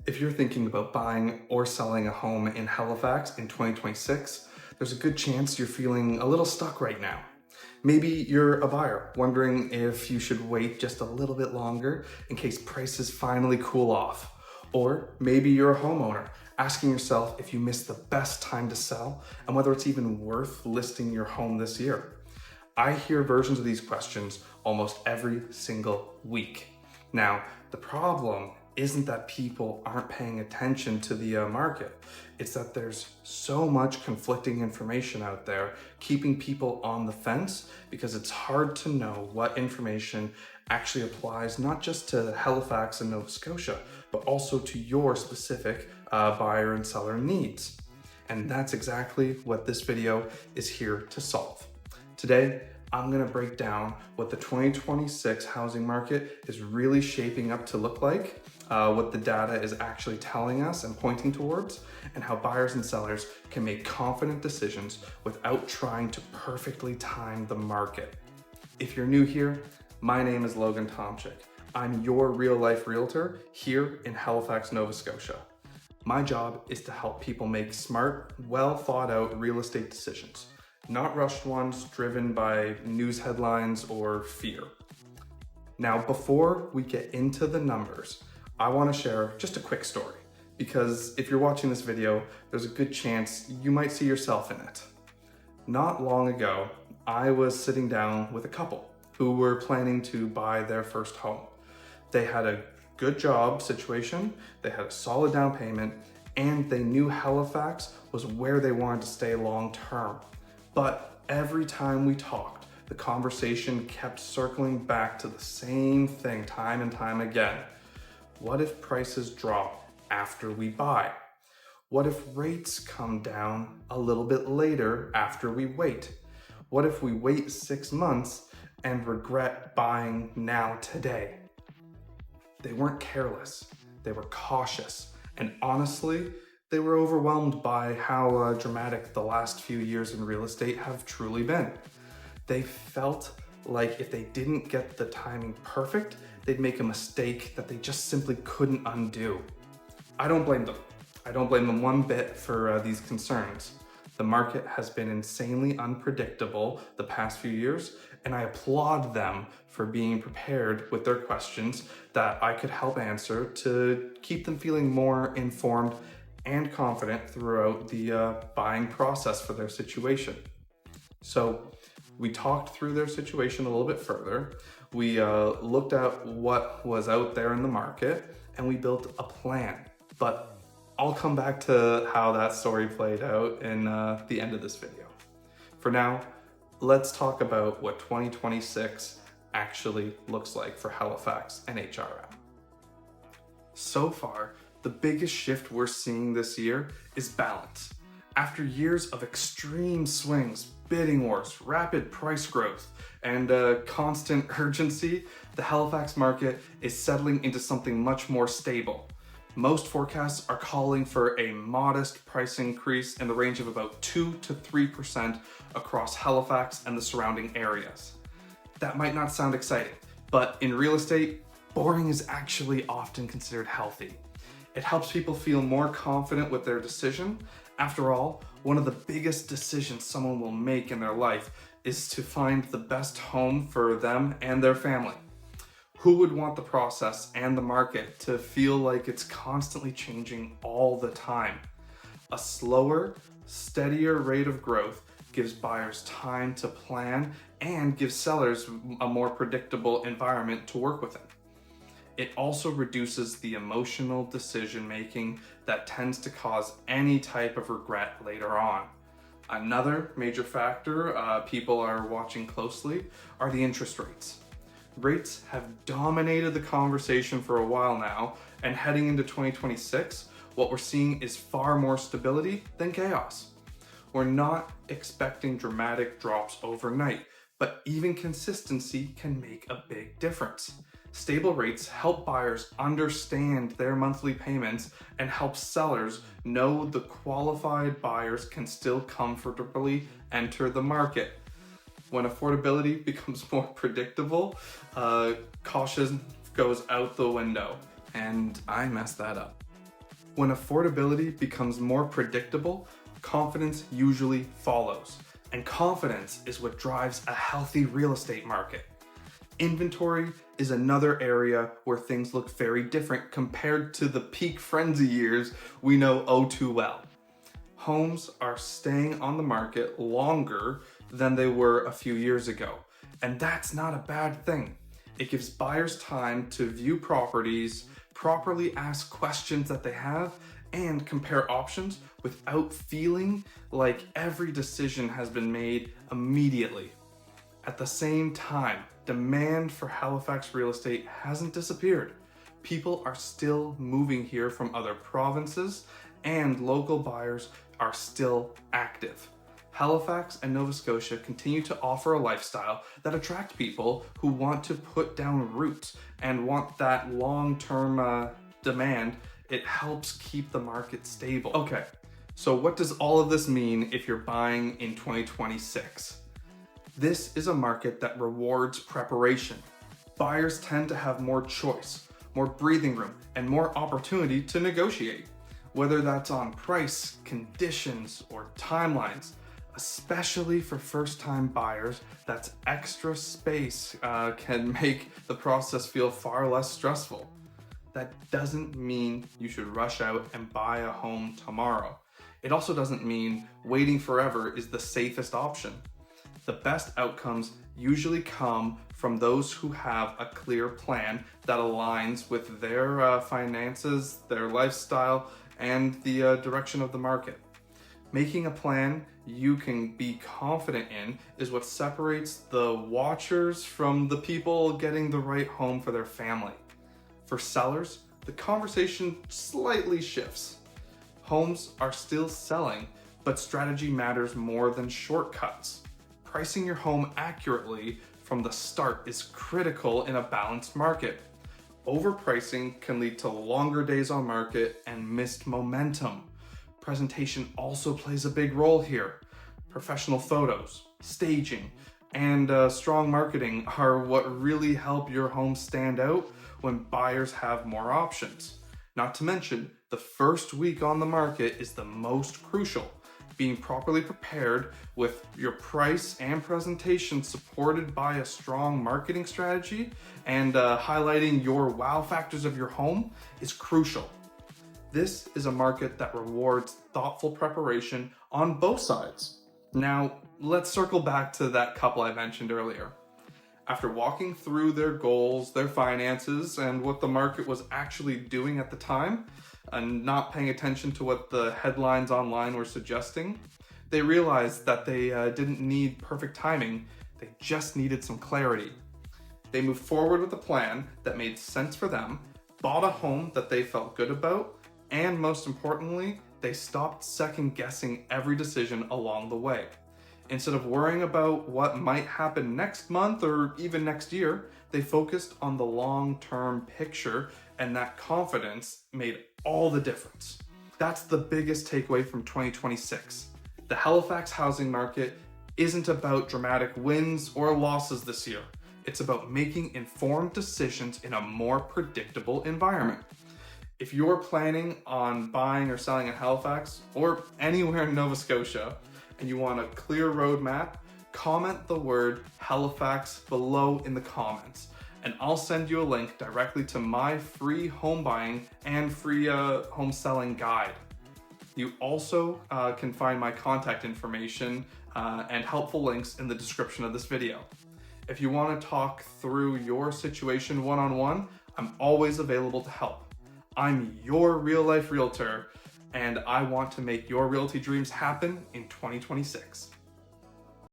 If you're thinking about buying or selling a home in Halifax in 2026, there's a good chance you're feeling a little stuck right now. Maybe you're a buyer wondering if you should wait just a little bit longer in case prices finally cool off. Or maybe you're a homeowner asking yourself if you missed the best time to sell and whether it's even worth listing your home this year. I hear versions of these questions almost every single week. Now, the problem isn't that people aren't paying attention to the market. It's that there's so much conflicting information out there, keeping people on the fence because it's hard to know what information actually applies not just to Halifax and Nova Scotia, but also to your specific buyer and seller needs. And that's exactly what this video is here to solve. Today, I'm going to break down what the 2026 housing market is really shaping up to look like, what the data is actually telling us and pointing towards, and how buyers and sellers can make confident decisions without trying to perfectly time the market. If you're new here, my name is Logan Tomczyk. I'm your real-life realtor here in Halifax, Nova Scotia. My job is to help people make smart, well-thought-out real estate decisions. Not rushed ones driven by news headlines or fear. Now, before we get into the numbers, I want to share just a quick story, because if you're watching this video, there's a good chance you might see yourself in it. Not long ago, I was sitting down with a couple who were planning to buy their first home. They had a good job situation, they had a solid down payment, and they knew Halifax was where they wanted to stay long term. But every time we talked, the conversation kept circling back to the same thing time and time again. What if prices drop after we buy? What if rates come down a little bit later after we wait? What if we wait 6 months and regret buying now today? They weren't careless, they were cautious, and honestly, they were overwhelmed by how dramatic the last few years in real estate have truly been. They felt like if they didn't get the timing perfect, they'd make a mistake that they just simply couldn't undo. I don't blame them. I don't blame them one bit for these concerns. The market has been insanely unpredictable the past few years, and I applaud them for being prepared with their questions that I could help answer to keep them feeling more informed and confident throughout the buying process for their situation. So we talked through their situation a little bit further. We looked at what was out there in the market and we built a plan. But I'll come back to how that story played out in the end of this video. For now, let's talk about what 2026 actually looks like for Halifax and HRM. So far, the biggest shift we're seeing this year is balance. After years of extreme swings, bidding wars, rapid price growth, and constant urgency, the Halifax market is settling into something much more stable. Most forecasts are calling for a modest price increase in the range of about 2 to 3% across Halifax and the surrounding areas. That might not sound exciting, but in real estate, boring is actually often considered healthy. It helps people feel more confident with their decision. After all, one of the biggest decisions someone will make in their life is to find the best home for them and their family. Who would want the process and the market to feel like it's constantly changing all the time? A slower, steadier rate of growth gives buyers time to plan and gives sellers a more predictable environment to work within. It also reduces the emotional decision making that tends to cause any type of regret later on. Another major factor people are watching closely are the interest rates. Rates have dominated the conversation for a while now, and heading into 2026, what we're seeing is far more stability than chaos. We're not expecting dramatic drops overnight, but even consistency can make a big difference. Stable rates help buyers understand their monthly payments and help sellers know the qualified buyers can still comfortably enter the market. When affordability becomes more predictable, caution goes out the window, and I messed that up. When affordability becomes more predictable, confidence usually follows. And confidence is what drives a healthy real estate market. Inventory is another area where things look very different compared to the peak frenzy years we know oh too well. Homes are staying on the market longer than they were a few years ago, and that's not a bad thing. It gives buyers time to view properties, properly ask questions that they have, and compare options without feeling like every decision has been made immediately. At the same time, demand for Halifax real estate hasn't disappeared. People are still moving here from other provinces, and local buyers are still active. Halifax and Nova Scotia continue to offer a lifestyle that attracts people who want to put down roots and want that long-term demand. It helps keep the market stable. Okay, so what does all of this mean if you're buying in 2026? This is a market that rewards preparation. Buyers tend to have more choice, more breathing room, and more opportunity to negotiate, whether that's on price, conditions, or timelines. Especially for first-time buyers, that's extra space can make the process feel far less stressful. That doesn't mean you should rush out and buy a home tomorrow. It also doesn't mean waiting forever is the safest option. The best outcomes usually come from those who have a clear plan that aligns with their finances, their lifestyle, and the direction of the market. Making a plan you can be confident in is what separates the watchers from the people getting the right home for their family. For sellers, the conversation slightly shifts. Homes are still selling, but strategy matters more than shortcuts. Pricing your home accurately from the start is critical in a balanced market. Overpricing can lead to longer days on market and missed momentum. Presentation also plays a big role here. Professional photos, staging, and strong marketing are what really help your home stand out when buyers have more options. Not to mention, the first week on the market is the most crucial. Being properly prepared with your price and presentation supported by a strong marketing strategy and highlighting your wow factors of your home is crucial. This is a market that rewards thoughtful preparation on both sides. Now, let's circle back to that couple I mentioned earlier. After walking through their goals, their finances, and what the market was actually doing at the time, and not paying attention to what the headlines online were suggesting, they realized that they didn't need perfect timing, they just needed some clarity. They moved forward with a plan that made sense for them, bought a home that they felt good about, and most importantly, they stopped second-guessing every decision along the way. Instead of worrying about what might happen next month or even next year, they focused on the long-term picture, and that confidence made all the difference. That's the biggest takeaway from 2026. The Halifax housing market isn't about dramatic wins or losses this year. It's about making informed decisions in a more predictable environment. If you're planning on buying or selling in Halifax or anywhere in Nova Scotia and you want a clear roadmap, comment the word Halifax below in the comments, and I'll send you a link directly to my free home buying and free home selling guide. You also can find my contact information and helpful links in the description of this video. If you want to talk through your situation one-on-one, I'm always available to help. I'm your real-life realtor, and I want to make your realty dreams happen in 2026.